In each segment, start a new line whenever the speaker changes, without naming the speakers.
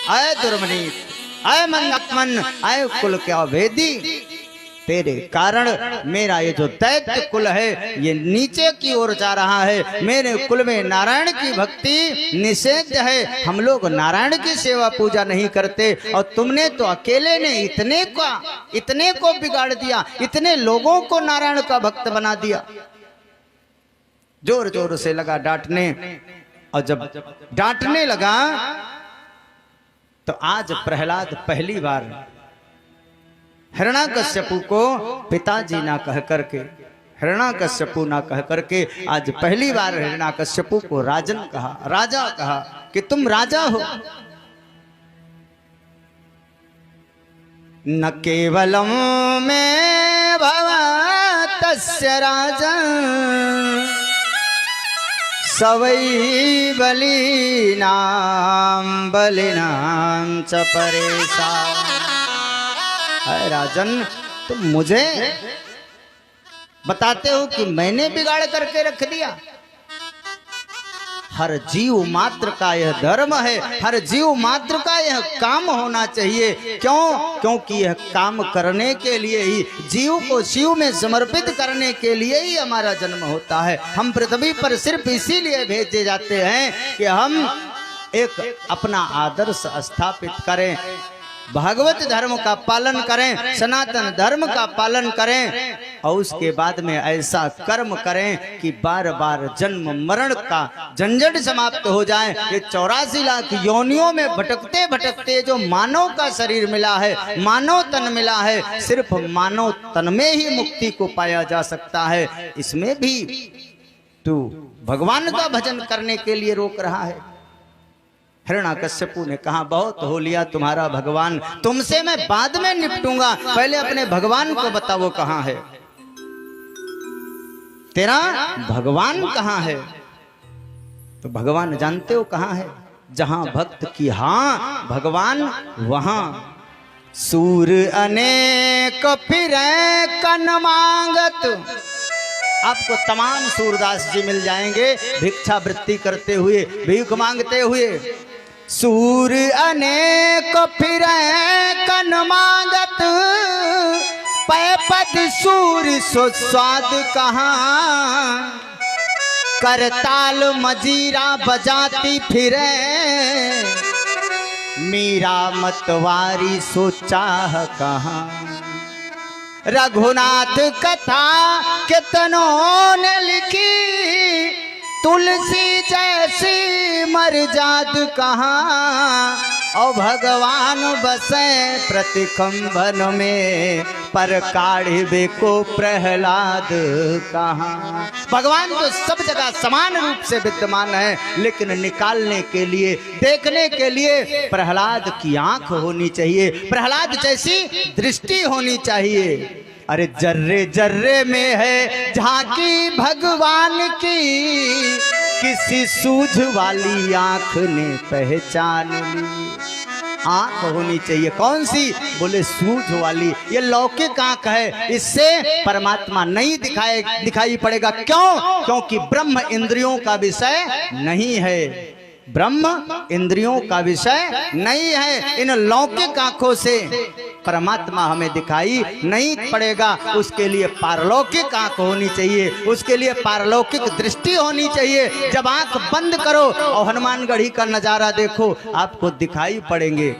आए दुर्मनीत, आए मंदात्मन, आए कुल क्या वेदी, तेरे कारण मेरा ये जो दैत्य कुल है ये नीचे की ओर जा रहा है। मेरे कुल में नारायण की भक्ति निषेध है, हम लोग नारायण की सेवा पूजा नहीं करते, और तुमने तो अकेले ने इतने को बिगाड़ दिया, इतने लोगों को नारायण का भक्त बना दिया। जोर जोर से लगा डांटने, और जब डांटने लगा तो आज प्रहलाद पहली बार हिरण्याकश्यपु को पिताजी ना कह करके, हिरण्याकश्यपु ना कह करके आज पहली बार हिरण्याकश्यपु को राजन कहा, राजा कहा कि तुम राजा हो। न केवलम में भवतस्य राजन् सवै बलिनां च परेशा। राजन, तुम मुझे बताते हो कि मैंने बिगाड़ करके रख दिया। हर जीव मात्र का यह धर्म है, हर जीव मात्र का यह काम होना चाहिए। क्यों? क्योंकि यह काम करने के लिए ही, जीव को शिव में समर्पित करने के लिए ही हमारा जन्म होता है। हम पृथ्वी पर सिर्फ इसीलिए भेजे जाते हैं कि हम एक अपना आदर्श स्थापित करें, भागवत धर्म का पालन करें, सनातन धर्म का पालन करें, और उसके बाद में ऐसा कर्म करें कि बार बार जन्म मरण का झंझट समाप्त हो जाए। ये 84 लाख योनियों में भटकते भटकते जो मानव का शरीर मिला है, मानव तन मिला है, सिर्फ मानव तन में ही मुक्ति को पाया जा सकता है। इसमें भी तू भगवान का भजन करने के लिए रोक रहा है। हिरण्याकश्यपु ने कहा, बहुत हो लिया तुम्हारा भगवान, तुमसे मैं बाद में निपटूंगा, पहले अपने भगवान को बता वो कहां है, तेरा भगवान कहां है। तो भगवान जानते हो कहां है? जहां भक्त की हाँ भगवान वहां। सूर अनेक फिरे कन मांगत, आपको तमाम सूरदास जी मिल जाएंगे भिक्षा वृत्ति करते हुए, भीख मांगते हुए। सूर अनेक फिरे कन मांगत, पै पद सूर सो स्वाद कहाँ, करताल मजीरा बजाती फिरे, मीरा मतवारी सो चाह कहाँ। रघुनाथ कथा कितनों ने लिखी, तुलसी जैसी मर्याद कहाँ, और भगवान बसे प्रतिकंभन में, पर काढ़िबे को प्रहलाद कहाँ। भगवान तो सब जगह समान रूप से विद्यमान है, लेकिन निकालने के लिए, देखने के लिए प्रहलाद की आंख होनी चाहिए, प्रहलाद जैसी दृष्टि होनी चाहिए। अरे जर्रे जर्रे में है झांकी भगवान की, किसी सूझ वाली आंख ने पहचान ली। आंख होनी चाहिए, कौन सी? बोले सूझ वाली। ये लौकिक आंख है, इससे परमात्मा नहीं दिखाई पड़ेगा। क्यों? क्योंकि ब्रह्म इंद्रियों का विषय नहीं है, ब्रह्म इंद्रियों का विषय नहीं है। इन लौकिक आंखों से परमात्मा हमें दिखाई नहीं पड़ेगा। उसके लिए पारलौकिक आंख होनी चाहिए, उसके लिए पारलौकिक दृष्टि होनी चाहिए। जब आंख बंद करो और हनुमानगढ़ी का नजारा देखो, आपको दिखाई पड़ेंगे,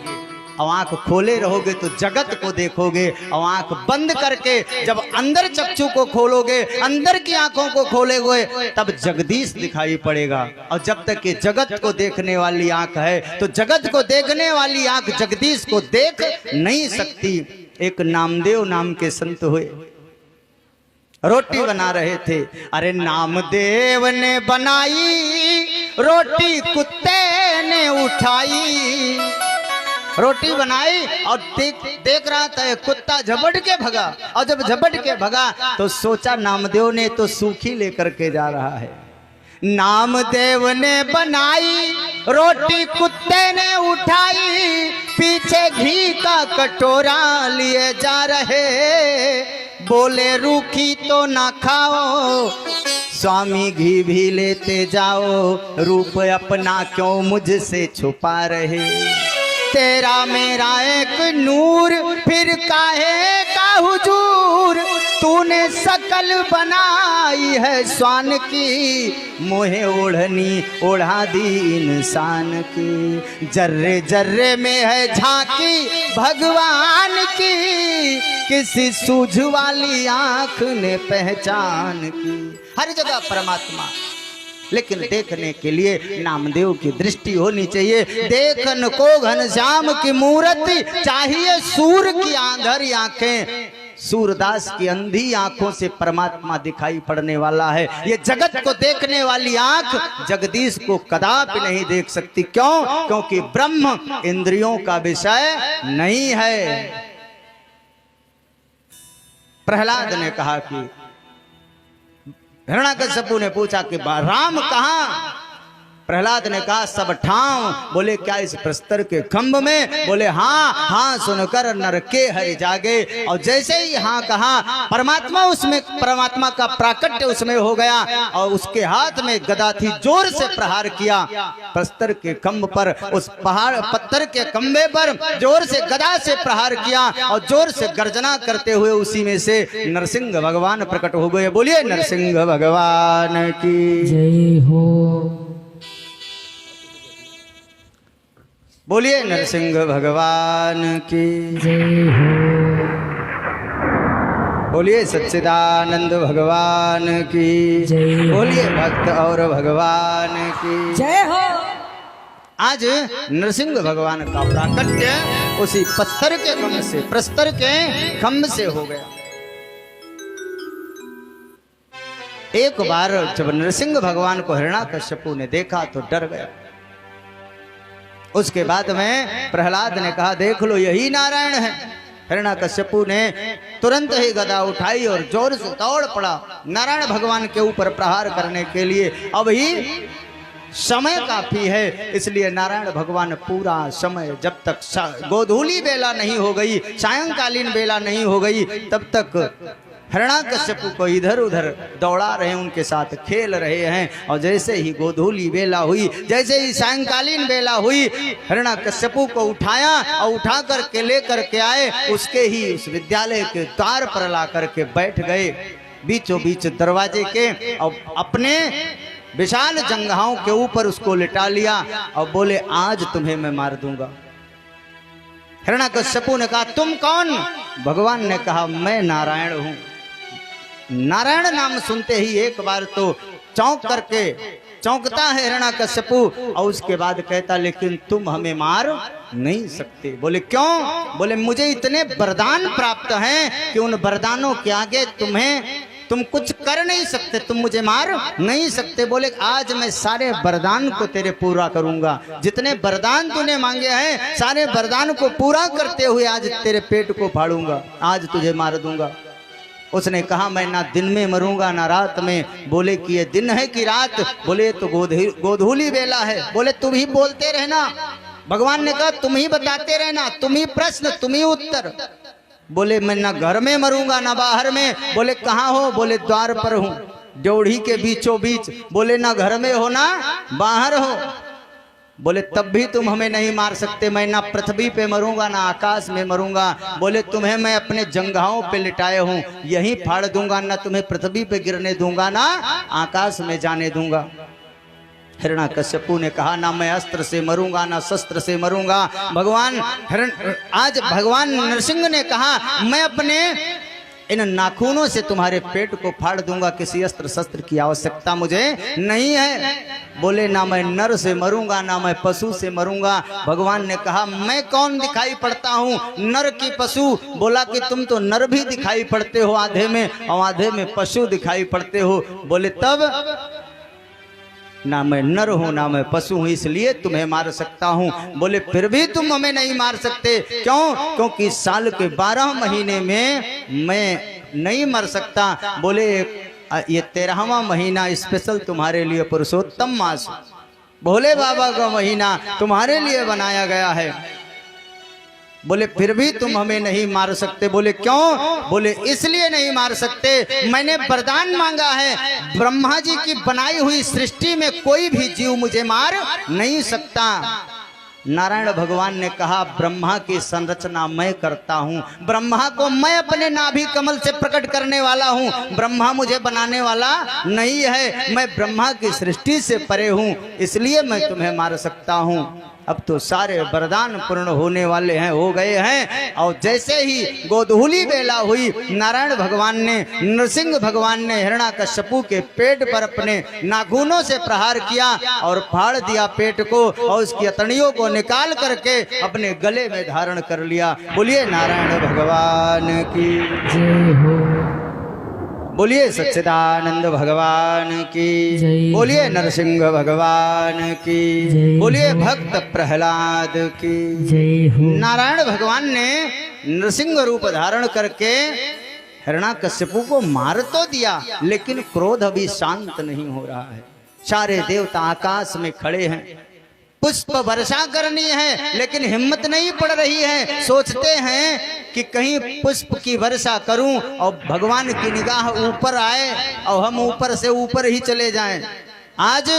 और आंख खोले रहोगे तो जगत को देखोगे, और आंख बंद करके जब अंदर चक्षु को खोलोगे, अंदर की आंखों को खोलोगे, तब जगदीश दिखाई पड़ेगा। और जब तक ये जगत को देखने वाली आंख है, तो जगत को देखने वाली आंख जगदीश को देख नहीं सकती। एक नामदेव नाम के संत हुए, रोटी बना रहे थे। अरे नामदेव ने बनाई रोटी, कुत्ते ने उठाई। रोटी बनाई और देख रहा था कुत्ता झपट के भगा, और जब झपट के भगा तो सोचा नामदेव ने तो सूखी लेकर के जा रहा है। नामदेव ने बनाई रोटी, कुत्ते ने उठाई, पीछे घी का कटोरा लिए जा रहे, बोले रूखी तो ना खाओ, स्वामी घी भी लेते जाओ, रूप अपना क्यों मुझसे छुपा रहे। तेरा मेरा एक नूर, फिर काहे का हुजूर। तूने शकल बनाई है स्वान की, मोहे ओढ़नी ओढ़ा दी इंसान की। जर्रे जर्रे में है झांकी भगवान की, किसी सूझ वाली आंख ने पहचान की। हर जगह परमात्मा, लेकिन देखने के लिए नामदेव की दृष्टि होनी चाहिए। देखन को घनश्याम की मूर्ति चाहिए, सूर की आंधरी आंखें। सूरदास की अंधी आंखों से परमात्मा दिखाई पड़ने वाला है। ये जगत को देखने वाली आंख जगदीश को कदापि नहीं देख सकती। क्यों? क्योंकि ब्रह्म इंद्रियों का विषय नहीं है। प्रहलाद ने कहा कि हिरण्याकश्यपु ने पूछा कि राम कहाँ? प्रहलाद ने कहा सब ठाव। बोले क्या इस प्रस्तर के खंभ में? बोले हाँ। हाँ सुनकर नर के हरि जागे। और जैसे ही हाँ कहा, परमात्मा उसमें, परमात्मा का प्राकट्य उसमें हो गया और उसके हाथ में गदा थी। जोर से प्रहार किया प्रस्तर के खंभ पर, उस पहाड़ पत्थर के खंभे पर जोर से गदा से प्रहार किया और जोर से गर्जना करते हुए उसी में से नरसिंह भगवान प्रकट हो गए। बोलिए नरसिंह भगवान की
जय हो।
बोलिए नरसिंह भगवान की
जय हो।
बोलिए सच्चिदानंद भगवान की
जय हो।
बोलिए भक्त और भगवान की
जय हो।
आज नरसिंह भगवान का प्राकट्य उसी पत्थर के खंभ से, प्रस्तर के खंभ से हो गया। एक बार जब नरसिंह भगवान को हिरण्याकश्यपु ने देखा तो डर गया। उसके बाद में प्रहलाद ने कहा देख लो यही नारायण है। हिरण्याकश्यपु ने तुरंत ही गदा उठाई और जोर से दौड़ पड़ा नारायण भगवान के ऊपर प्रहार करने के लिए। अभी समय काफी है, इसलिए नारायण भगवान पूरा समय, जब तक गोधूली बेला नहीं हो गई, सायंकालीन बेला नहीं हो गई, तब तक हिरण्याकश्यपु को इधर उधर दौड़ा रहे, उनके साथ खेल रहे हैं। और जैसे ही गोधूली बेला हुई, जैसे ही सायंकालीन बेला हुई, हिरण्याकश्यपु को उठाया और उठा करके लेकर के आए, उसके ही उस विद्यालय के द्वार पर ला करके बैठ गए, बीचों बीच दरवाजे के, और अपने विशाल जंघाओं के ऊपर उसको लिटा लिया और बोले आज तुम्हें मैं मार दूंगा। हिरण्याकश्यपु ने कहा तुम कौन? भगवान ने कहा मैं नारायण हूं। नारायण नाम सुनते ही एक बार तो चौंकता है हिरण्याकश्यपु और उसके बाद कहता लेकिन तुम हमें मार नहीं सकते। बोले क्यों? बोले मुझे इतने वरदान प्राप्त हैं कि उन वरदानों के आगे तुम कुछ कर नहीं सकते, तुम मुझे मार नहीं सकते। बोले आज मैं सारे वरदान को तेरे पूरा करूंगा, जितने वरदान तूने मांगे हैं सारे वरदान को पूरा करते हुए आज तेरे पेट को फाड़ूंगा, आज तुझे मार दूंगा। उसने कहा मैं ना दिन में मरूंगा ना रात में। बोले कि ये दिन है कि रात? बोले तो गोधूली बेला है। बोले तुम ही बोलते रहना। भगवान ने कहा तुम ही बताते रहना, तुम ही प्रश्न तुम ही उत्तर। बोले मैं ना घर में मरूंगा ना बाहर में। बोले कहाँ हो? बोले द्वार पर हूँ, ड्योढ़ी के बीचों बीच। बोले ना घर में हो ना बाहर हो। बोले तब भी तुम हमें नहीं मार सकते, मैं ना पृथ्वी पे मरूंगा ना आकाश में मरूंगा। बोले तुम्हें मैं अपने जंघाओं पे लिटाए हूँ, यहीं फाड़ दूंगा, ना तुम्हें पृथ्वी पे गिरने दूंगा ना आकाश में जाने दूंगा। हिरण्याकश्यपु ने कहा ना मैं अस्त्र से मरूंगा ना शस्त्र से मरूंगा। आज भगवान नरसिंह ने कहा मैं अपने इन नाखूनों से तुम्हारे पेट को फाड़ दूंगा, किसी अस्त्र शस्त्र की आवश्यकता मुझे नहीं है। बोले ना मैं नर से मरूंगा ना मैं पशु से मरूंगा। भगवान ने कहा मैं कौन दिखाई पड़ता हूँ, नर की पशु? बोला कि तुम तो नर भी दिखाई पड़ते हो आधे में और आधे में पशु दिखाई पड़ते हो। बोले तब ना मैं नर हूं ना मैं पशु हूं, इसलिए तुम्हें मार सकता हूं। बोले फिर भी तुम हमें नहीं मार सकते, क्यों? क्योंकि साल के 12 महीने में मैं नहीं मर सकता। बोले ये 13वां महीना स्पेशल तुम्हारे लिए पुरुषोत्तम मास, भोले बाबा का महीना तुम्हारे लिए बनाया गया है। बोले फिर भी तुम हमें नहीं मार सकते। बोले क्यों? बोले इसलिए नहीं मार सकते, मैंने वरदान मांगा है, ब्रह्मा जी की बनाई हुई सृष्टि में कोई भी जीव मुझे मार नहीं सकता। नारायण भगवान ने कहा ब्रह्मा की संरचना मैं करता हूँ, ब्रह्मा को मैं अपने नाभि कमल से प्रकट करने वाला हूँ, ब्रह्मा मुझे बनाने वाला नहीं है, मैं ब्रह्मा की सृष्टि से परे हूँ, इसलिए मैं तुम्हें मार सकता हूँ। अब तो सारे वरदान पूर्ण होने वाले हैं, हो गए हैं। और जैसे ही गोधूली बेला हुई, नारायण भगवान ने, नरसिंह भगवान ने हिरण्याकश्यपु के पेट पर अपने नाखूनों से प्रहार किया और फाड़ दिया पेट को और उसकी अतड़ियों को निकाल करके अपने गले में धारण कर लिया। बोलिए नारायण भगवान की,
जय हो,
बोलिए सच्चिदानंद भगवान की,
जय हो।
बोलिए नरसिंह भगवान की,
जय
बोलिए
हो।
भक्त प्रहलाद की।
जय हो,
नारायण भगवान ने नरसिंह रूप धारण करके हिरण्याकश्यपु को मार तो दिया, लेकिन क्रोध अभी शांत नहीं हो रहा है। सारे देवता आकाश में खड़े हैं, पुष्प वर्षा करनी है, लेकिन हिम्मत नहीं पड़ रही है। सोचते हैं कि कहीं पुष्प की वर्षा करूं और भगवान की निगाह ऊपर आए और हम ऊपर से ऊपर ही चले जाएं। आज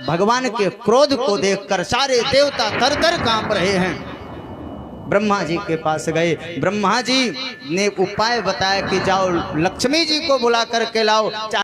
भगवान के क्रोध को देखकर सारे देवता थर थर कांप रहे हैं। ब्रह्मा जी के पास गए, ब्रह्मा जी ने उपाय बताया कि जाओ लक्ष्मी जी को बुला करके लाओ।